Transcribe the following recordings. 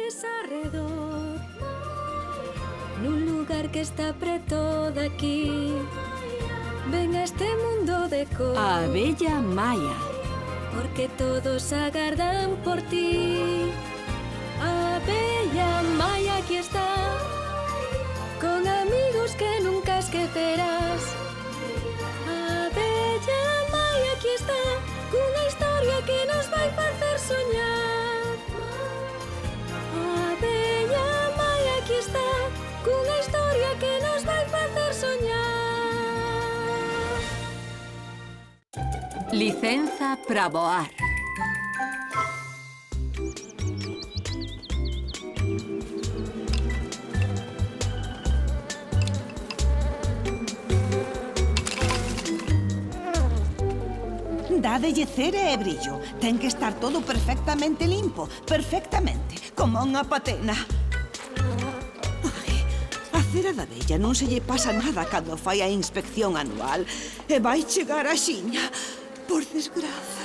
tes arredor, nun lugar que está preto daqui. Ven a este mundo de cor, A abella Maia. porque todos agardan por ti. A abella Maia aquí está, con amigos que nunca esquecerás. A abella Maia aquí está, cunha historia que nos vai facer soñar. A abella Maia aquí está, cunha historia que nos vai facer soñar. Licenza para voar. Dádelle cera e brillo. Ten que estar todo perfectamente limpo. Perfectamente. Como unha patena. Ai, a cera da abella non se lle pasa nada cando fai a inspección anual. E vai chegar a xiña. Por desgraza.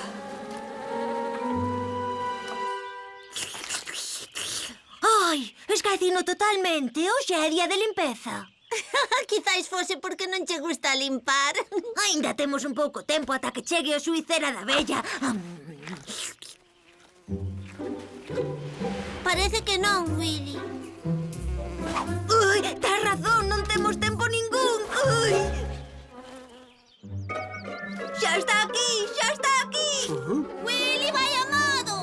Ai, esquecino totalmente. Hoxe é día de limpeza. Quizais fose porque non che gusta limpar. Ainda temos un pouco tempo ata que chegue o xuicera da abella. Parece que non, Willy. Ui, tes razón, non temos tempo ningún. Ui. Xa está aquí, xa está aquí. Willy, vai amado.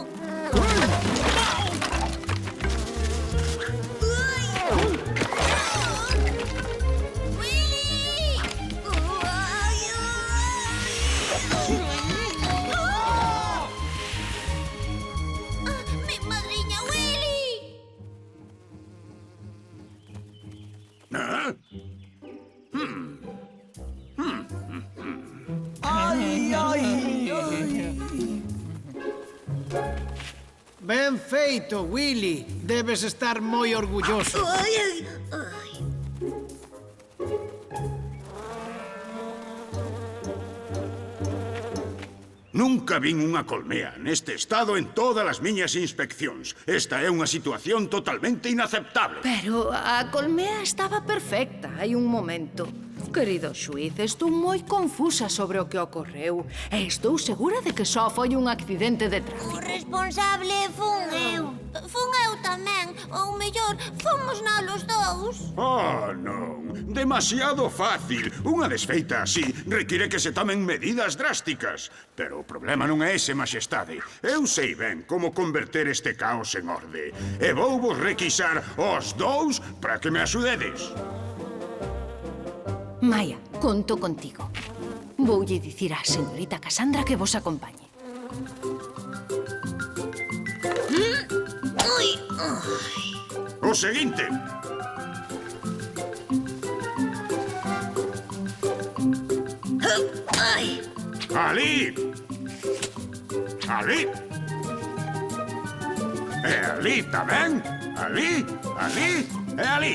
Ben feito, Willy. Debes estar moi orgulloso. Ai, ai, ai. Nunca vin unha colmea neste estado en todas as miñas inspeccións. Esta é unha situación totalmente inaceptable. Pero a colmea estaba perfecta hai un momento. Querido xuiz, estou moi confusa sobre o que ocorreu. E estou segura de que só foi un accidente de O tráfico. responsable fun eu. Fun eu tamén. Ou mellor, fomos nós os dous. Oh, non. Demasiado fácil. Unha desfeita así require que se tomen medidas drásticas. Pero o problema non é ese, maxestade. Eu sei ben como converter este caos en orde. E vou vos requisar os dous para que me axudedes. Maia, conto contigo. Voulle dicir á señorita Cassandra que vos acompañe. Ui, O seguinte. ai. Ali. Ali. E ali tamén. Ali, ali e ali.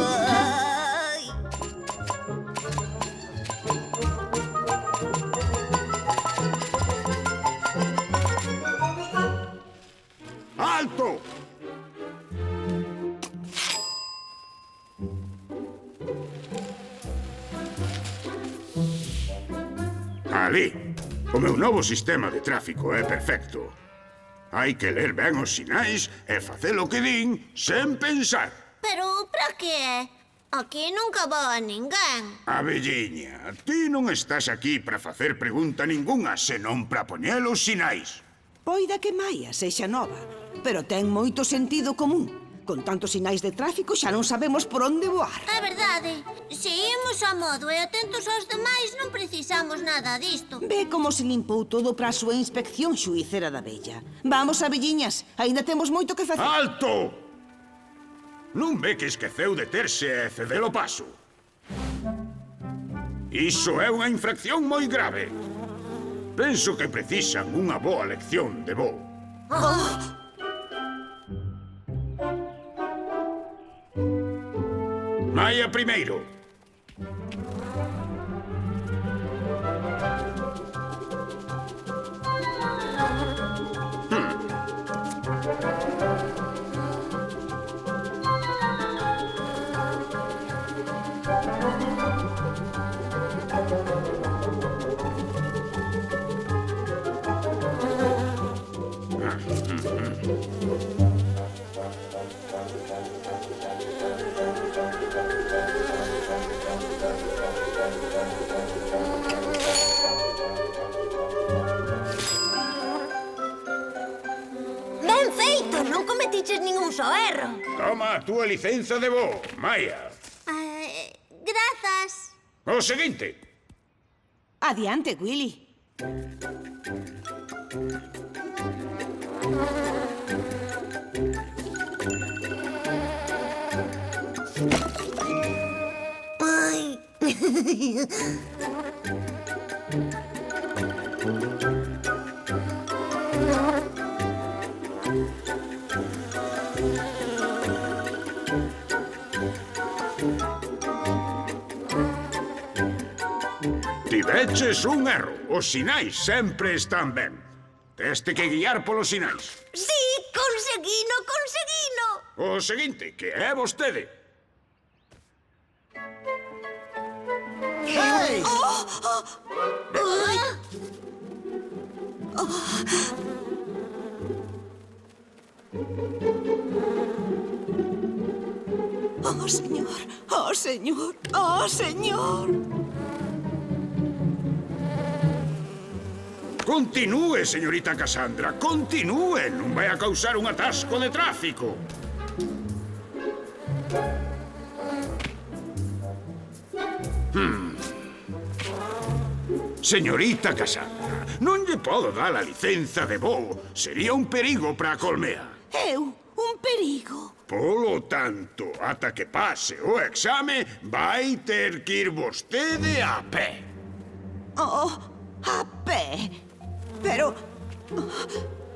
Ai. Alto! Ali, o meu novo sistema de tráfico é perfecto. Hai que ler ben os sinais e facer o que din sen pensar. Pero para que? Aquí nunca va ninguén. Abelliña, ti non estás aquí para facer pregunta ningunha, senón para poñer os sinais. Poida que Maia sexa nova, pero ten moito sentido común. Con tantos sinais de tráfico xa non sabemos por onde voar. É verdade. Se imos a modo e atentos aos demais, non precisamos nada disto. Ve como se limpou todo para a súa inspección, xuicera da abella. Vamos, abelliñas, aínda temos moito que facer. Alto! Non ve que esqueceu de terse e ceder o paso? Iso é unha infracción moi grave. Penso que precisan unha boa lección de voo. Maia primeiro. Ben feito, non cometiches ningún só erro. Toma a túa licenza de voo, Maia. Grazas. O seguinte. Adiante, Willy. Ai. Tiveches un erro. Os sinais sempre están ben. Teste que guiar polos sinais. Sí, conseguino. O seguinte, que é vostede. Hey! Oh, Señor. Oh, Señor. Oh, Señor. Continúe, señorita Cassandra, continúe. Non vai a causar un atasco de tráfico. Señorita Cassandra, non lle podo dar a licenza de voo. Sería un perigo para a colmea. Eu, un perigo. Polo tanto, ata que pase o exame, vai ter que ir vostede a pé. Oh, a pé. Pero...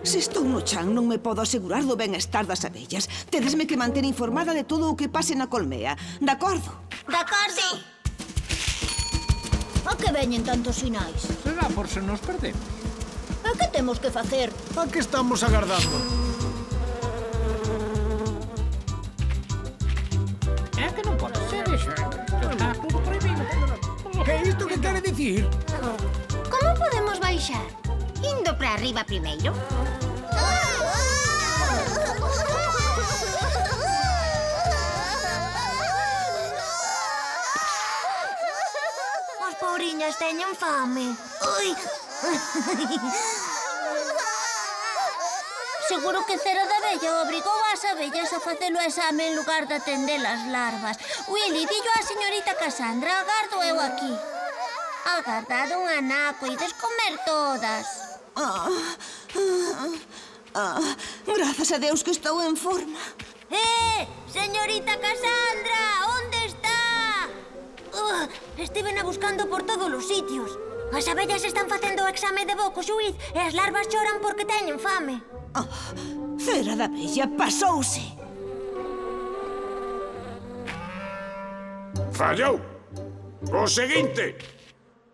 se estou no chan, non me podo asegurar do benestar das abellas. Tedesme que manter informada de todo o que pase na colmea. De acordo? De acordo. A que veñen tantos sinais? Será por se nos perdemos. A que temos que facer? A que estamos agardando? É que non pode ser iso. Está todo prohibido. Que é isto que quere dicir? Como podemos baixar? Indo para arriba primeiro? As pobriñas teñen fame. Ui. Seguro que Cera da Abella obrigou ás abellas a facer o exame en lugar de atender as larvas. Willy, dillo á señorita Cassandra, agardo eu aquí. Agardad un anaco e descomer todas. Grazas a Deus que estou en forma. Señorita Cassandra, onde está? Estivena buscando por todos os sitios. As abellas están facendo o exame de bo co xuiz e as larvas choran porque teñen fame. Cera da Abella pasouse. Fallou. O seguinte.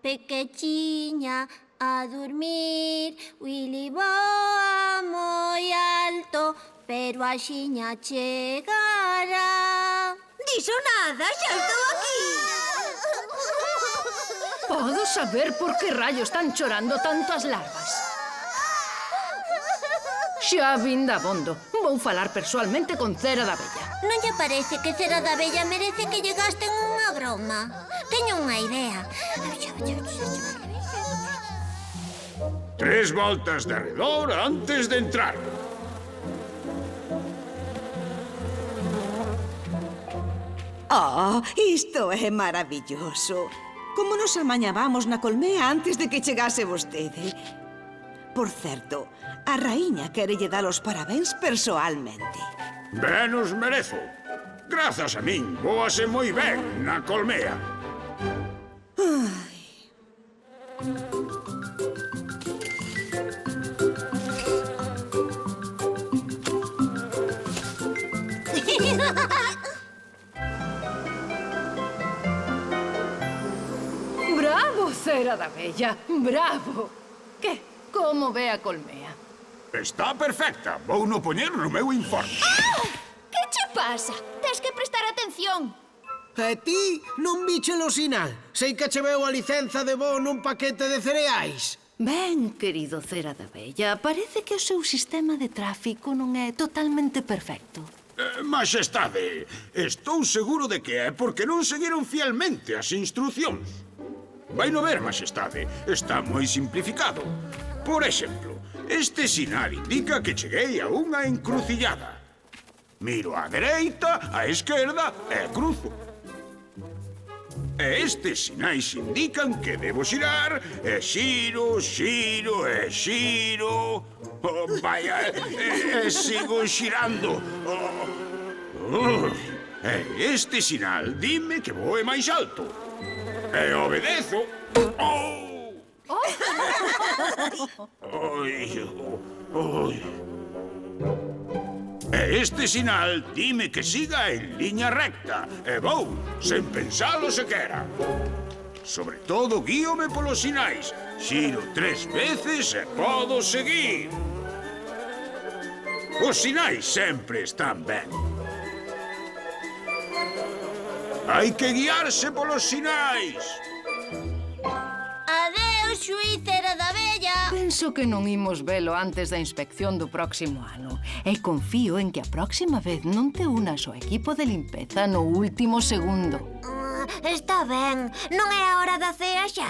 Pequechiña a dormir, Willy voa moi alto, pero axiña chegará. Dixo nada, xa estou aquí. Podo saber por que rayo están chorando tanto as larvas? Xa vin dabondo. Vou falar persoalmente con Cera da Abella. Non lle parece que Cera da Abella merece que lle gasten unha broma? Teño unha idea. 3 voltas de arredor antes de entrar. Oh, isto é maravilloso. Como nos amañábamos na colmea antes de que chegase vostede. Por certo, a raíña querelle dar os parabéns persoalmente. Ben os merezo. Grazas a min, voase moi ben na colmea. Bravo, Cera da Abella, bravo. Que? Como ve a colmea? Está perfecta. Vou no poñer no meu informe. Que che pasa? Tes que prestar atención. E ti non biche o sinal? Sei que che veu a licenza de voo nun paquete de cereais. Ben, querido Cera da Vella, parece que o seu sistema de tráfico non é totalmente perfecto. Majestade, estou seguro de que é porque non seguiron fielmente as instruccións. Vai no ver, Majestade, está moi simplificado. Por exemplo, este sinal indica que cheguei a unha encrucillada. Miro á dereita, á esquerda e cruzo. E estes sinais indican que debo xirar, e xiro, xiro, e xiro... Oh, vaya, e sigo xirando. E este sinal dime que voe máis alto. E obedezo. Oh! Ai, ai. E este sinal dime que siga en liña recta. E vou, sen pensalo sequera. Sobre todo, guíome polos sinais. Xiro 3 veces e podo seguir. Os sinais sempre están ben. Hai que guiarse polos sinais. Adeus, xuiz Cera da Vella. Penso que non imos velo antes da inspección do próximo ano. E confío en que a próxima vez non te unas ao equipo de limpeza no último segundo. Está ben. Non é a hora da cea xa.